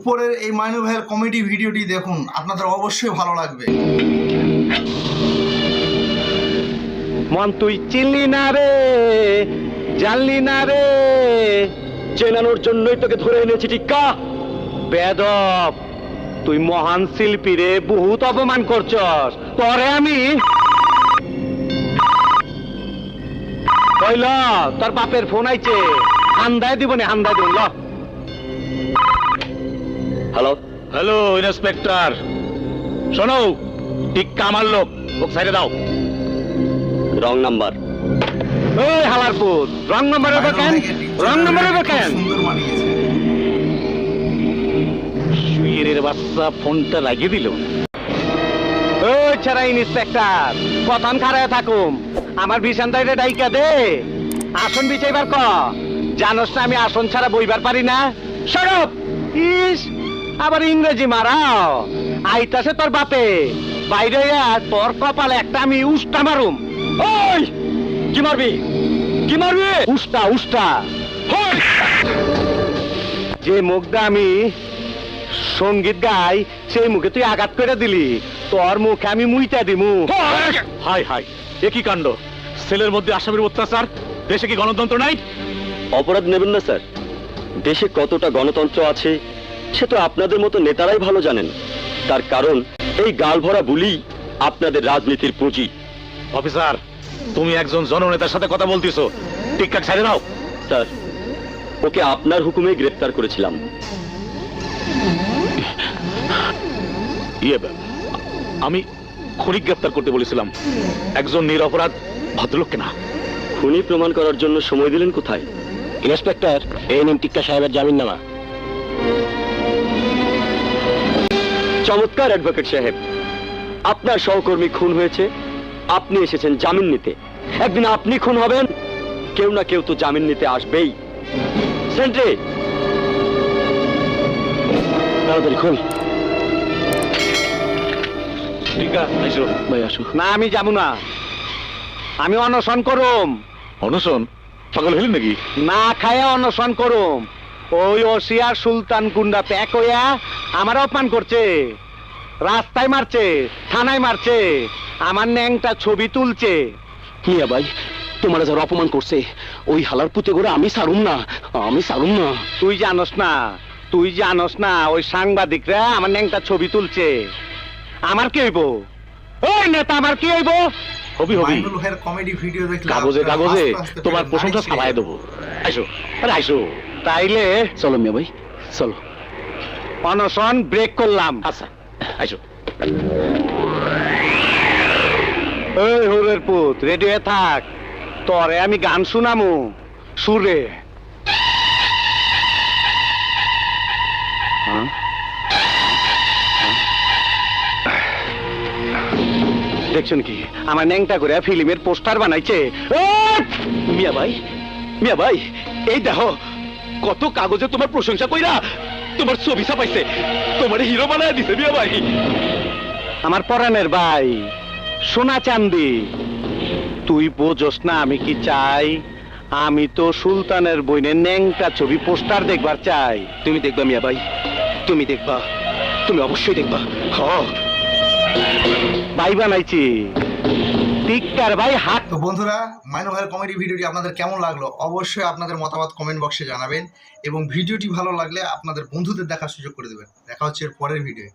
উপরের এই মাইনু ভাইয়ের কমেডি ভিডিওটি দেখুন, আপনাদের অবশ্যই ভালো লাগবে। মন তুই চিনলি না রে, জানলি না রে, চেনানোর জন্যই তোকে ধরে এনেছি টিক্কা। বেদব, তুই মহান শিল্পী রে, বহুত অপমান করছস। পরে আমি কইল তোর বাপের ফোন আইছে, হান্দায় দিব না, হান্দায় দিব। ল হ্যালো হ্যালো ইন্সপেক্টর, শোনো, টিক্কা আমার লোক, ওকে সাইডে দাও। Wrong number. ওই হালারপুর, রং নাম্বার হবে কেন? রং নাম্বার হবে কেন? সুন্দর মানিয়েছে। শুয়ের বাচ্চা ফোনটা লাগিয়ে দিল। ওই ছাড়া ইন্সপেক্টর, প্রথম খারায় থাকুম, আমার বিছানটা ডাইকা দে, আসন বিছাইবার ক। জানোস না আমি আসন ছাড়া বইবার পারি না। সরব ইস, আবার ইংরেজি মারাও। আইতাছে তোর বাপে, বাইরে তোর কপালে একটা আমি উষ্টা মারুম। ওই কি মারবি? কি মারবি? উষ্টা উষ্টা। যে মুখটা আমি সঙ্গীত গাই, সেই মুখে তুই আঘাত করে দিলি, তোর মুখে আমি মুইটা দিমু। হাই হাই, এ কি কাণ্ড! সেলের মধ্যে আসামির অত্যাচার, দেশে কি গণতন্ত্র নাই? অপরাধ নেবেন না স্যার, দেশে কতটা গণতন্ত্র আছে সে তো আপনাদের মতো নেতারাই ভালো জানেন। তার কারণ এই গাল ভরা বুলি আপনাদের রাজনীতির পুঁজি। অফিসার, তুমি একজন জননেতার সাথে কথা বলতেছো, টিক্কা ছেড়ে দাও। স্যার, ওকে আপনার হুকুমে গ্রেফতার করেছিলাম। আমি খুনি গ্রেফতার করতে বলেছিলাম, একজন নিরপরাধ ভদ্রলোককে না। খুনি প্রমাণ করার জন্য সময় দিলেন কোথায়? ইন্সপেক্টর, এই নিন টিক্কা সাহেবের জামিননামা। চমৎকার অ্যাডভোকেট সাহেব, আপনার সহকর্মী খুন হয়েছে, আপনি এসেছেন জামিন নিতে। একদিন আপনি খুন হবেন, কেউ না কেউ তো জামিন নিতে আসবেই। সেন্ট্রি, তাড়াতাড়ি খুন। টিক্কা আইসো। ভাই আসো। না, আমি যাবো না, আমি অনশন করুম। অনশন? পাগল হলেন নাকি? না খায়া অনশন করুম। ওই ওসিয়ার সুলতান গুন্ডা প্যাক হইয়া আমার অপমান করছে, রাস্তায় মারছে, থানায় মারছে, আমার ন্যাংটা ছবি তুলছে। মিয়া ভাই, তোমার যারা অপমান করছে, ওই হালার পুঁতে করে আমি সারুম না, আমি সারুম না। তুই জানোস না, তুই জানোস না, ওই সাংবাদিকরা আমার ন্যাংটা ছবি তুলছে। আমার কি হইব? ওই নেতা আমার কি হইব? হবি হবি, মাইনুল ভাইয়ের কমেডি ভিডিও দেখলে কাগজে আপনারা কাগজে আস্তে আস্তে তোমার পেরে প্রশংসা লাইক ছাপাই দিয়ে দেবো। আইসো, আরে আইসো। তাইলে চলো মিয়া ভাই, চলো। অনশন ব্রেক করলাম। আচ্ছা আইসো। এই হুরের পুত, রেডি হয়ে থাক, তরে আমি গান শুনামু সুরে। দেখছেন কি, আমার ন্যাংটা করে ফিল্মের পোস্টার বানাইছে। মিয়া ভাই, মিয়া ভাই, এই দেখো কত কাগজে তোমার প্রশংসা কইরা তোমার ছবি ছাপাইছে, তোমার হিরো বানায় দিছে মিয়া ভাই। আমার পরাণের ভাই, সোনা চান্দি, তুই বোঝস না আমি কি চাই? আমি তো সুলতানের বইনের ন্যাংটা ছবি পোস্টার দেখবার চাই। তুমি দেখবা মিয়া ভাই, তুমি দেখবা, তুমি অবশ্যই দেখবা। ভাই বানাইছি টিক্কার ভাই হাত। তো বন্ধুরা, মাইনু ভাইয়ের কমেডি ভিডিওটি আপনাদের কেমন লাগলো অবশ্যই আপনাদের মতামত কমেন্ট বক্সে জানাবেন, এবং ভিডিওটি ভালো লাগলে আপনাদের বন্ধুদের দেখার সুযোগ করে দেবেন। দেখা হচ্ছে এর পরের ভিডিও।